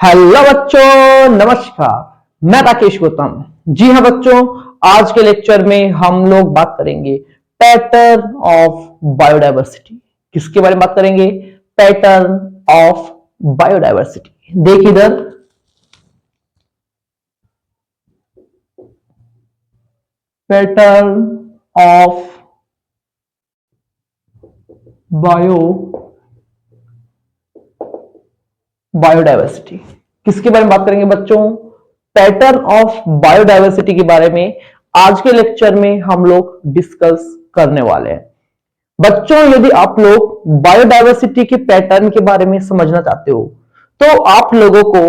Hello बच्चों, नमस्कार। मैं राकेश गौतम। जी हाँ बच्चों, आज के लेक्चर में हम लोग बात करेंगे पैटर्न ऑफ बायोडायवर्सिटी। किसके बारे में बात करेंगे? Pattern of biodiversity. देख इधर, पैटर्न ऑफ बायोडायवर्सिटी किसके बारे में बात करेंगे बच्चों? पैटर्न ऑफ बायोडायवर्सिटी के बारे में आज के लेक्चर में हम लोग डिस्कस करने वाले हैं। बच्चों, यदि आप लोग बायोडायवर्सिटी के पैटर्न के बारे में समझना चाहते हो तो आप लोगों को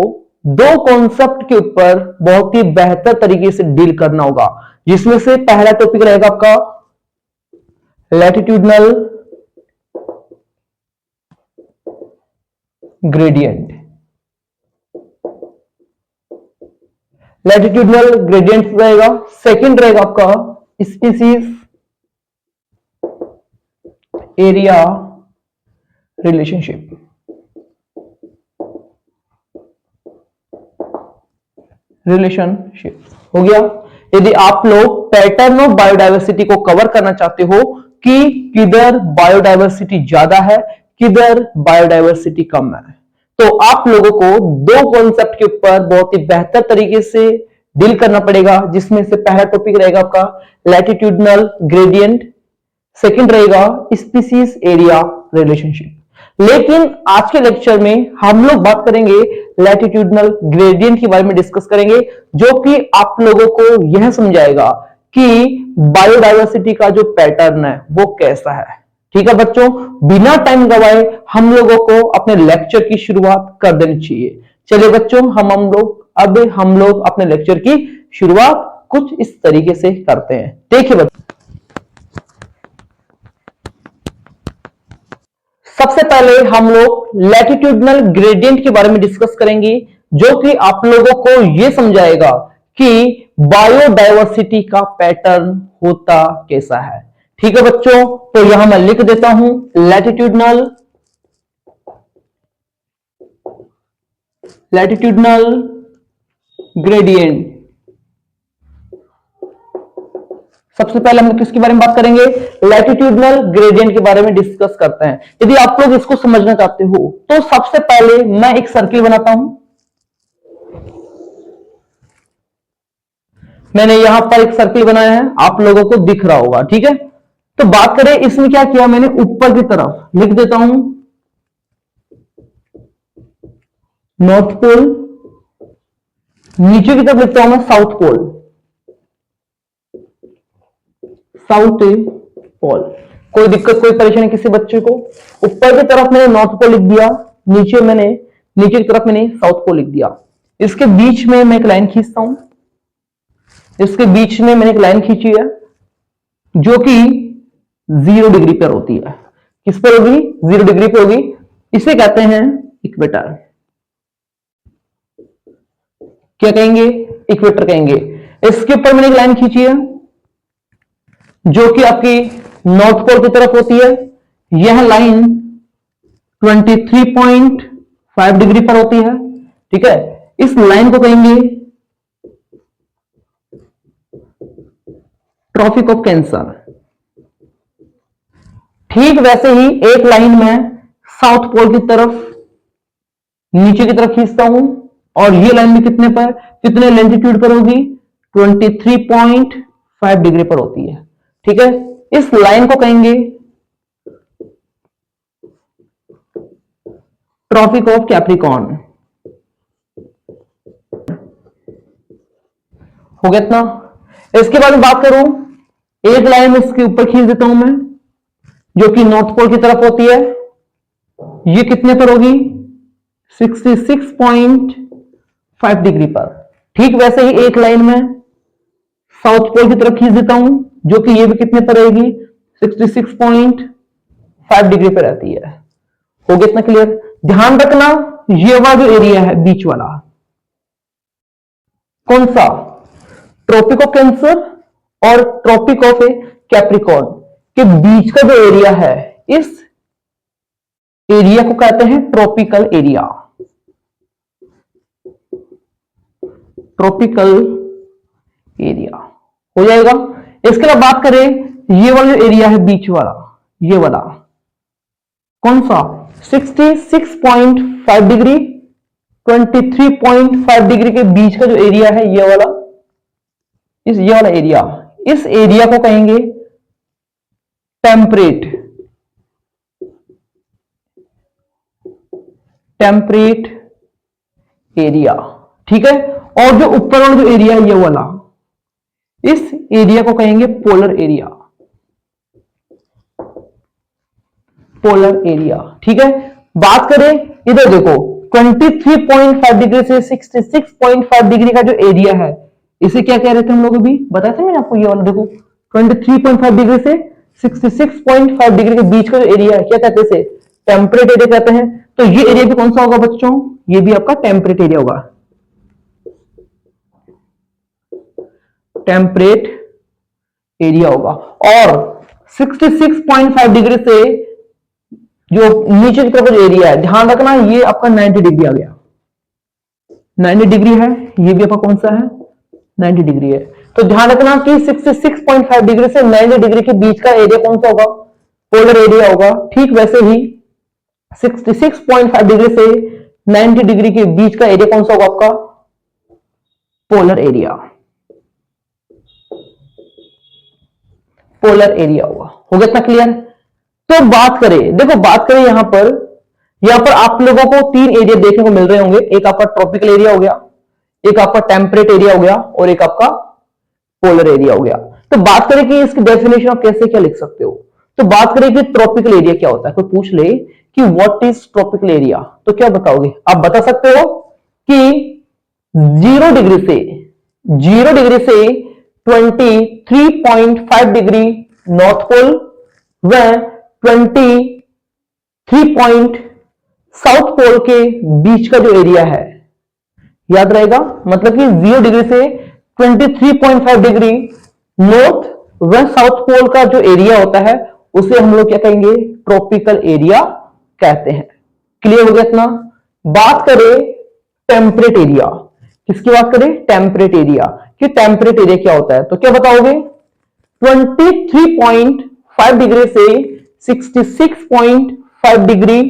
दो कॉन्सेप्ट के ऊपर बहुत ही बेहतर तरीके से डील करना होगा, जिसमें से पहला टॉपिक रहेगा आपका लैटिट्यूडनल ग्रेडियंट। लैटिट्यूडनल ग्रेडियंट रहेगा। सेकंड रहेगा आपका स्पीसीज एरिया रिलेशनशिप। हो गया। यदि आप लोग पैटर्न ऑफ बायोडायवर्सिटी को कवर करना चाहते हो कि किधर बायोडायवर्सिटी ज्यादा है, किधर बायोडायवर्सिटी कम है, तो आप लोगों को दो कॉन्सेप्ट के ऊपर बहुत ही बेहतर तरीके से डील करना पड़ेगा, जिसमें से पहला टॉपिक रहेगा आपका लैटिट्यूडनल ग्रेडियंट, सेकंड रहेगा स्पीसीज एरिया रिलेशनशिप। लेकिन आज के लेक्चर में हम लोग बात करेंगे लैटिट्यूडनल ग्रेडियंट के बारे में डिस्कस करेंगे, जो कि आप लोगों को यह समझाएगा कि बायोडायवर्सिटी का जो पैटर्न है वो कैसा है। ठीक है बच्चों, बिना टाइम गवाए हम लोगों को अपने लेक्चर की शुरुआत कर देनी चाहिए। चलिए बच्चों, हम लोग अपने लेक्चर की शुरुआत कुछ इस तरीके से करते हैं। देखिए बच्चों, सबसे पहले हम लोग लैटिट्यूडनल ग्रेडियंट के बारे में डिस्कस करेंगे, जो कि आप लोगों को यह समझाएगा कि बायोडायवर्सिटी का पैटर्न होता कैसा है। ठीक है बच्चों, तो यहां मैं लिख देता हूं लैटिट्यूडनल ग्रेडियंट। सबसे पहले हम किसके बारे में बात करेंगे? लैटिट्यूडनल ग्रेडियंट के बारे में डिस्कस करते हैं। यदि आप लोग इसको समझना चाहते हो तो सबसे पहले मैं एक सर्किल बनाता हूं। मैंने यहां पर एक सर्किल बनाया है, आप लोगों को दिख रहा होगा। ठीक है, तो बात करें इसमें क्या किया मैंने, ऊपर की तरफ लिख देता हूं नॉर्थ पोल, नीचे की तरफ लिखता हूं मैं साउथ पोल। कोई दिक्कत, कोई परेशानी किसी बच्चे को? ऊपर की तरफ मैंने नॉर्थ पोल लिख दिया, नीचे की तरफ मैंने साउथ पोल लिख दिया। इसके बीच में मैं एक लाइन खींचता हूं। इसके बीच में मैंने एक लाइन खींची है जो कि 0 डिग्री पर होती है। किस पर होगी? 0 डिग्री पर होगी। इसे कहते हैं इक्वेटर। क्या कहेंगे? इक्वेटर कहेंगे। इसके ऊपर मैंने एक लाइन खींची है जो कि आपकी नॉर्थ पोल की तरफ होती है। यह लाइन 23.5 डिग्री पर होती है। ठीक है, इस लाइन को कहेंगे ट्रॉपिक ऑफ कैंसर। ठीक वैसे ही एक लाइन में साउथ पोल की तरफ नीचे की तरफ खींचता हूं, और ये लाइन में कितने लेंटीट्यूड पर होगी? 23.5 डिग्री पर होती है। ठीक है, इस लाइन को कहेंगे ट्रॉपिक ऑफ कैप्रिकॉर्न। हो गया इतना? इसके बाद में बात करूं, एक लाइन में इसके ऊपर खींच देता हूं मैं, जो कि नॉर्थ पोल की तरफ होती है। ये कितने पर होगी? 66.5 डिग्री पर। ठीक वैसे ही एक लाइन में साउथ पोल की तरफ खींच देता हूं, जो कि ये भी कितने पर रहेगी? 66.5 डिग्री पर रहती है। हो गया इतना क्लियर? ध्यान रखना, ये वाला जो एरिया है बीच वाला, कौन सा? ट्रॉपिक ऑफ कैंसर और ट्रॉपिक ऑफ कैप्रिकॉर्न के बीच का जो एरिया है, इस एरिया को कहते हैं ट्रॉपिकल एरिया। ट्रॉपिकल एरिया हो जाएगा। इसके बाद बात करें, ये वाला जो एरिया है बीच वाला, ये वाला कौन सा 66.5 डिग्री 23.5 डिग्री के बीच का जो एरिया है, ये वाला ये वाला एरिया, इस एरिया को कहेंगे टेम्परेट एरिया। ठीक है। और जो ऊपर वाला जो एरिया है ये वाला, इस एरिया को कहेंगे पोलर एरिया। ठीक है। बात करें इधर देखो 23.5 डिग्री से 66.5 डिग्री का जो एरिया है, इसे क्या कह रहे थे हम लोग? अभी बताया था मैंने आपको। ये वाला देखो 23.5 डिग्री से 66.5 डिग्री के बीच का जो एरिया है, क्या कहते हैं? टेम्परेट एरिया कहते हैं। तो ये एरिया भी कौन सा होगा बच्चों? ये भी आपका टेम्परेट एरिया होगा। टेम्परेट एरिया होगा। और 66.5 डिग्री से जो नीचे की तरफ एरिया है, ध्यान रखना ये आपका 90 डिग्री आ गया। 90 डिग्री है, ये भी आपका कौन सा है? 90 डिग्री है। तो ध्यान रखना कि 66.5 डिग्री से 90 डिग्री के बीच का एरिया कौन सा होगा? पोलर एरिया होगा। ठीक वैसे ही 66.5 डिग्री से 90 डिग्री के बीच का एरिया कौन सा होगा आपका? Polar area. होगा। हो गया इतना क्लियर? तो बात करें, देखो बात करें यहां पर आप लोगों को तीन एरिया देखने को मिल रहे होंगे। एक आपका ट्रॉपिकल एरिया हो गया, एक आपका टेम्परेट एरिया हो गया, और एक आपका पोलर एरिया हो गया। तो बात करें कि इसकी डेफिनेशन आप कैसे क्या लिख सकते हो। तो बात करें कि ट्रॉपिकल एरिया क्या होता है। कोई पूछ ले कि व्हाट इज ट्रॉपिकल एरिया, तो क्या बताओगे? आप बता सकते हो कि 0 डिग्री से 23.5 डिग्री नॉर्थ पोल व 23 साउथ पोल के बीच का जो एरिया है, याद रहेगा, मतलब कि 0 डिग्री से 23.5 डिग्री नॉर्थ व साउथ पोल का जो एरिया होता है, उसे हम लोग क्या कहेंगे? ट्रॉपिकल एरिया कहते हैं। क्लियर हो गया इतना? बात करें टेम्परेट एरिया, किसकी बात करें? Temperate area. कि टेम्परेट एरिया क्या होता है, तो क्या बताओगे? 23.5 डिग्री से 66.5 डिग्री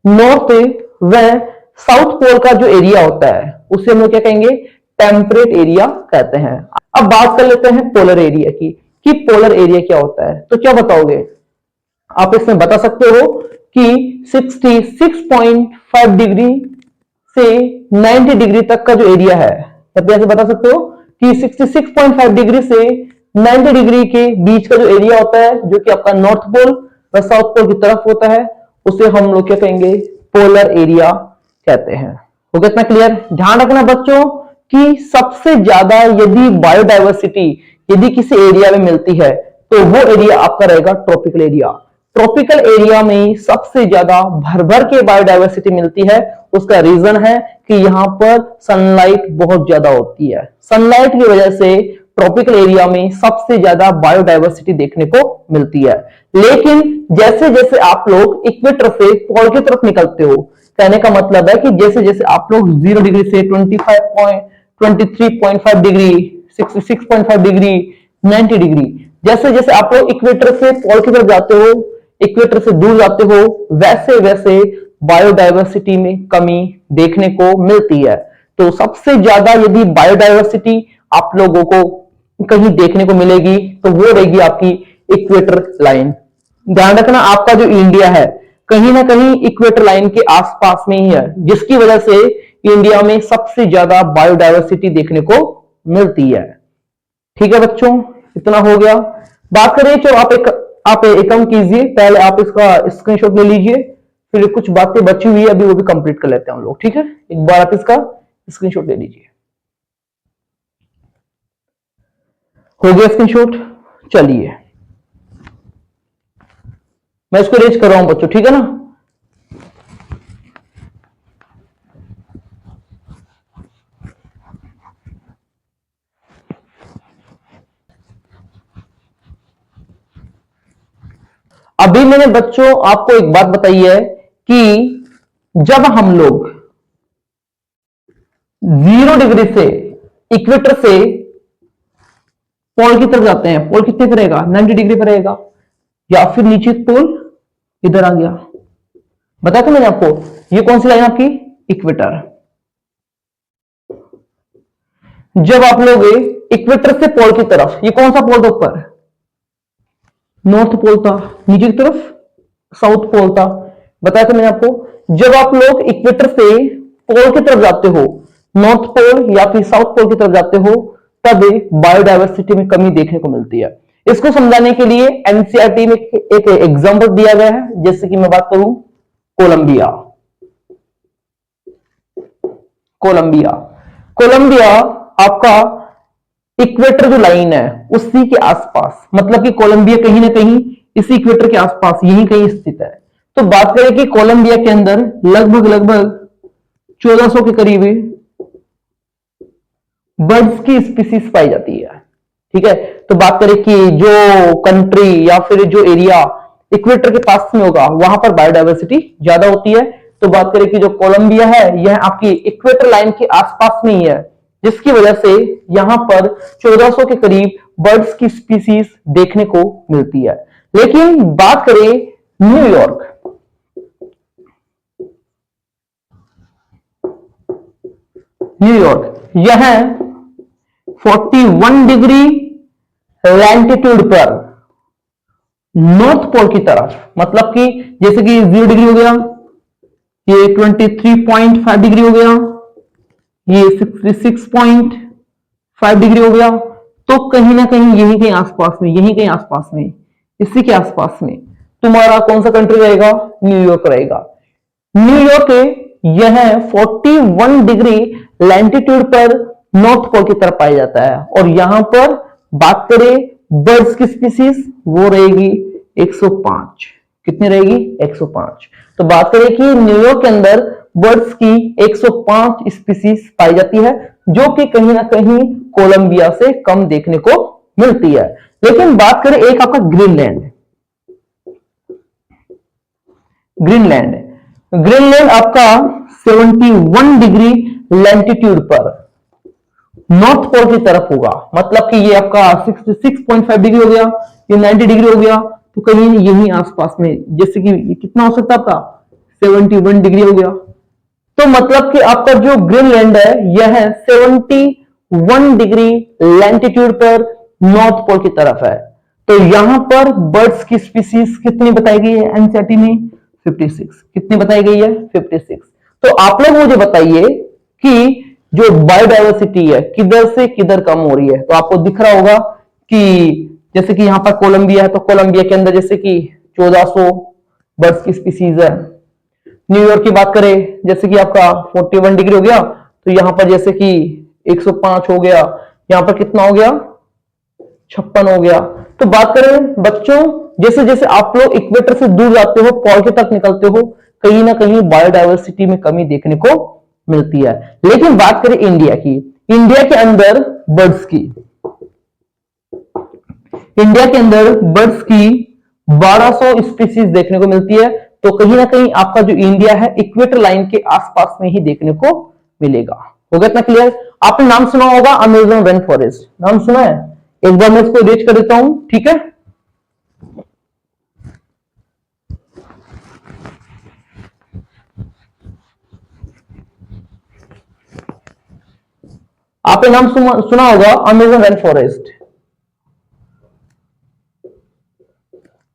नॉर्थ व साउथ पोल का जो एरिया होता है, उसे हम लोग क्या कहेंगे? टेम्परेट एरिया कहते हैं। अब बात कर लेते हैं पोलर एरिया की, कि पोलर एरिया क्या होता है। तो क्या बताओगे? आप इसमें बता सकते हो कि 66.5 डिग्री से 90 डिग्री तक का जो एरिया है, तब ऐसे बता सकते हो कि 66.5 डिग्री से 90 डिग्री के बीच का जो एरिया होता है, जो कि आपका नॉर्थ पोल व साउथ पोल की तरफ होता है, उसे हम लोग क्या कहेंगे? पोलर एरिया कहते हैं। हो गया इतना क्लियर? ध्यान रखना बच्चों कि सबसे ज्यादा यदि बायोडायवर्सिटी यदि किसी एरिया में मिलती है, तो वो एरिया आपका रहेगा ट्रॉपिकल एरिया। ट्रॉपिकल एरिया में सबसे ज्यादा भर भर के बायोडायवर्सिटी मिलती है। उसका रीजन है कि यहां पर सनलाइट बहुत ज्यादा होती है। सनलाइट की वजह से ट्रॉपिकल एरिया में सबसे ज्यादा बायोडायवर्सिटी देखने को मिलती है। लेकिन जैसे जैसे आप लोग इक्वेटर से पोल की तरफ निकलते हो, कहने का मतलब है कि जैसे जैसे आप लोग 0 डिग्री से 23.5 डिग्री 66.5 डिग्री 90 डिग्री, जैसे जैसे आप लोग इक्वेटर से पोल की तरफ जाते हो, इक्वेटर से दूर जाते हो, वैसे वैसे बायोडायवर्सिटी में कमी देखने को मिलती है। तो सबसे ज्यादा यदि बायोडायवर्सिटी आप लोगों को कहीं देखने को मिलेगी, तो वो रहेगी आपकी इक्वेटर लाइन। ध्यान रखना आपका जो इंडिया है कहीं ना कहीं इक्वेटर लाइन के आसपास में ही है, जिसकी वजह से इंडिया में सबसे ज्यादा बायोडायवर्सिटी देखने को मिलती है। ठीक है बच्चों, इतना हो गया। बात करें, चलो आप एक काम कीजिए, पहले आप इसका स्क्रीनशॉट ले लीजिए, फिर कुछ बातें बची हुई है अभी वो भी कंप्लीट कर लेते हैं हम लोग। ठीक है, एक बार आप इसका स्क्रीनशॉट ले लीजिए। हो गया स्क्रीनशॉट? चलिए मैं इसको रेज कर रहा हूं बच्चों, ठीक है ना? अभी मैंने बच्चों आपको एक बात बताई है कि जब हम लोग 0 डिग्री से इक्वेटर से पोल की तरफ जाते हैं, पोल कितने पर रहेगा, 90 डिग्री पर रहेगा, या फिर नीचे पोल इधर आ गया। बताया था मैंने आपको, ये कौन सी लाइन आपकी, इक्वेटर। जब आप लोग इक्वेटर से पोल की तरफ, ये कौन सा पोल था ऊपर, नॉर्थ पोल था, नीचे की तरफ साउथ पोल था। बताया था मैंने आपको, जब आप लोग इक्वेटर से पोल की तरफ जाते हो, नॉर्थ पोल या फिर साउथ पोल की तरफ जाते हो, तब बायोडायवर्सिटी में कमी देखने को मिलती है। इसको समझाने के लिए एनसीईआरटी में एक एग्जांपल दिया गया है, जैसे कि मैं बात करूं कोलंबिया। कोलंबिया कोलंबिया आपका इक्वेटर जो लाइन है उसी के आसपास, मतलब कि कोलंबिया कहीं ना कहीं इसी इक्वेटर के आसपास यहीं कहीं स्थित है। तो बात करें कि कोलंबिया के अंदर लगभग 1400 के करीब बर्ड्स की स्पीसीज पाई जाती है। ठीक है, तो बात करें कि जो कंट्री या फिर जो एरिया इक्वेटर के पास में होगा वहां पर बायोडायवर्सिटी ज्यादा होती है। तो बात करें कि जो कोलंबिया है यह आपकी इक्वेटर लाइन के आसपास में ही है, जिसकी वजह से यहां पर 1400 के करीब बर्ड्स की स्पीसीज देखने को मिलती है। लेकिन बात करें न्यूयॉर्क, यह 41 डिग्री लैटिट्यूड पर नॉर्थ पोल की तरफ, मतलब कि जैसे कि 0 डिग्री हो गया, ये 23.5 डिग्री हो गया, ये 66.5 डिग्री हो गया। तो कहीं ना कहीं यही कहीं आसपास में, इसी के आसपास में तुम्हारा कौन सा कंट्री रहेगा, न्यूयॉर्क रहेगा। न्यूयॉर्क यह 41 डिग्री लैटिट्यूड पर नॉर्थ पोल की तरफ पाया जाता है, और यहां पर बात करें बर्ड्स की स्पीसीज, वो रहेगी 105। कितनी रहेगी, 105। तो बात करें कि न्यूयॉर्क के अंदर बर्ड्स की 105 स्पीसीज पाई जाती है, जो कि कहीं ना कहीं कोलंबिया से कम देखने को मिलती है। लेकिन बात करें एक आपका ग्रीनलैंड, ग्रीनलैंड आपका 71 डिग्री लैटिट्यूड पर नॉर्थ पोल की तरफ होगा, मतलब कि ये आपका 66.5 डिग्री हो गया, ये 90 डिग्री हो गया। तो कहीं यही आसपास में, जैसे कि कितना हो सकता था, 71 डिग्री हो गया। तो मतलब कि आपका जो ग्रीनलैंड है यह 71 डिग्री लैटिट्यूड पर नॉर्थ पोल की तरफ है। तो यहां पर बर्ड्स की स्पीसीज कितनी बताई गई है एनसीईआरटी में, 56। कितनी बताई गई है, 56। तो आप लोग मुझे बताइए कि जो बायोडायवर्सिटी है किधर से किधर कम हो रही है। तो आपको दिख रहा होगा कि जैसे कि यहां पर कोलंबिया है, तो कोलंबिया के अंदर जैसे कि 1400 बर्ड्स की स्पीसीज है। न्यूयॉर्क की बात करें, जैसे कि आपका 41 डिग्री हो गया, तो यहां पर जैसे कि 105 हो गया, यहां पर कितना हो गया, 56 हो गया। तो बात करें बच्चों, जैसे जैसे आप लोग इक्वेटर से दूर जाते हो, पोल के तक निकलते हो, कहीं ना कहीं बायोडायवर्सिटी में कमी देखने को मिलती है। लेकिन बात करें इंडिया की, इंडिया के अंदर बर्ड्स की, 1200 स्पीसीज देखने को मिलती है। तो कहीं ना कहीं आपका जो इंडिया है इक्वेटर लाइन के आसपास में ही देखने को मिलेगा। हो गया इतना क्लियर। आपने नाम सुना होगा अमेज़न रेन फॉरेस्ट, नाम सुना है, एक बार मैं इसको रीच कर देता हूं, ठीक है। आपने नाम सुना होगा Amazon rain forest,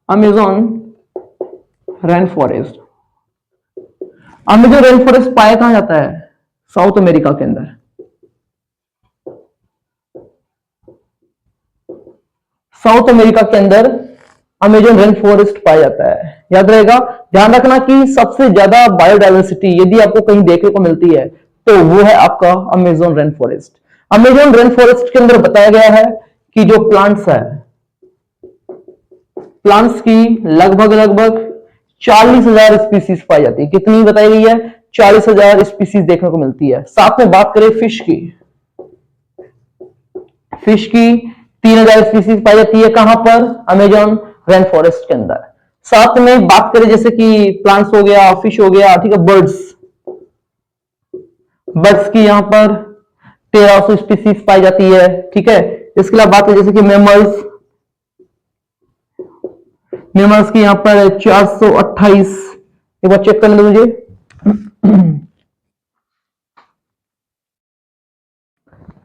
Amazon rain forest. Amazon rain forest पाया कहां जाता है, साउथ अमेरिका के अंदर। साउथ अमेरिका के अंदर अमेज़न रेन फॉरेस्ट पाया जाता है। याद रहेगा, ध्यान रखना कि सबसे ज्यादा बायोडायवर्सिटी यदि आपको कहीं देखने को मिलती है तो वो है आपका Amazon rain forest. Amazon rain forest के अंदर बताया गया है कि जो प्लांट्स है, प्लांट्स की लगभग 40,000 स्पीसीज पाई जाती है। कितनी बताई गई है, 40,000 स्पीसीज देखने को मिलती है। साथ में बात करें फिश की, 3,000 स्पीसीज पाई जाती है। कहां पर, अमेज़न रेन फॉरेस्ट के अंदर। साथ में बात करें जैसे कि प्लांट्स हो गया, फिश हो गया, ठीक है, बर्ड्स की यहां पर 1300 स्पीसीज पाई जाती है। ठीक है, इसके अलावा बात करें जैसे कि मैमल्स की यहां पर 428, एक बार चेक करने दो मुझे।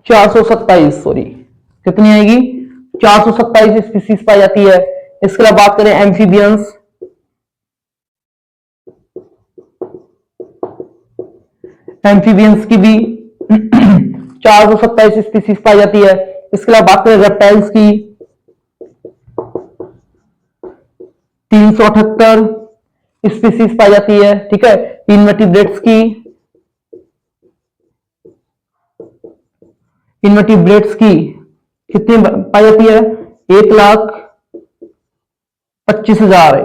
427, सॉरी, कितनी आएगी? 427 स्पीसीज पाई जाती है। इसके अलावा बात करें एम्फीबियंस, की भी 427 स्पीसीज पाई जाती है। इसके अलावा बात करें रेप्टाइल्स की, 378 स्पीसीज पाई जाती है। ठीक है, इनवर्टिब्रेट्स की कितनी पाई जाती है? 1,25,000 है,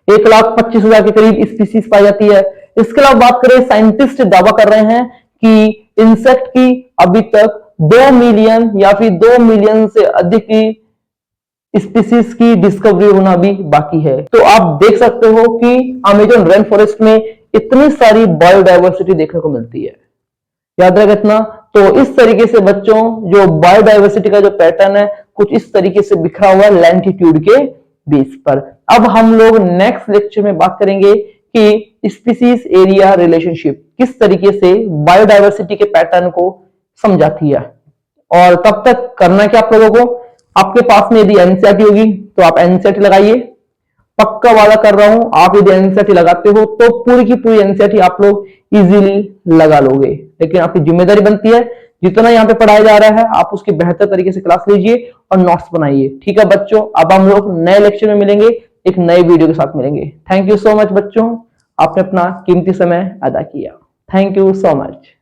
1,25,000 के करीब स्पीसीज पाई जाती है। इसके अलावा बात करें, साइंटिस्ट दावा कर रहे हैं कि इंसेक्ट की अभी तक 2 मिलियन या फिर 2 मिलियन से अधिक की स्पीसीज की डिस्कवरी होना भी बाकी है। तो आप देख सकते हो कि अमेज़न रेन फॉरेस्ट में इतनी सारी बायोडायवर्सिटी देखने को मिलती है। याद रखें इतना। तो इस तरीके से बच्चों, जो बायोडायवर्सिटी का जो पैटर्न है कुछ इस तरीके से बिखरा हुआ है लैटिट्यूड के बेस पर। अब हम लोग नेक्स्ट लेक्चर में बात करेंगे कि स्पीसीज एरिया रिलेशनशिप किस तरीके से बायोडायवर्सिटी के पैटर्न को समझाती है। और तब तक करना क्या आप लोगों को, आपके पास में यदि एनसीईआरटी होगी तो आप एनसीईआरटी लगाइए। पक्का वादा कर रहा हूं, आप यदि एनसीईआरटी लगाते हो तो पूरी की पूरी एनसीईआरटी आप लोग इजीली लगा लोगे। लेकिन आपकी जिम्मेदारी बनती है, जितना यहाँ पे पढ़ाया जा रहा है आप उसकी बेहतर तरीके से क्लास लीजिए और नोट्स बनाइए। ठीक है बच्चों, अब हम लोग नए लेक्चर में मिलेंगे, एक नए वीडियो के साथ मिलेंगे। थैंक यू सो मच बच्चों, आपने अपना कीमती समय अदा किया। Thank you so much.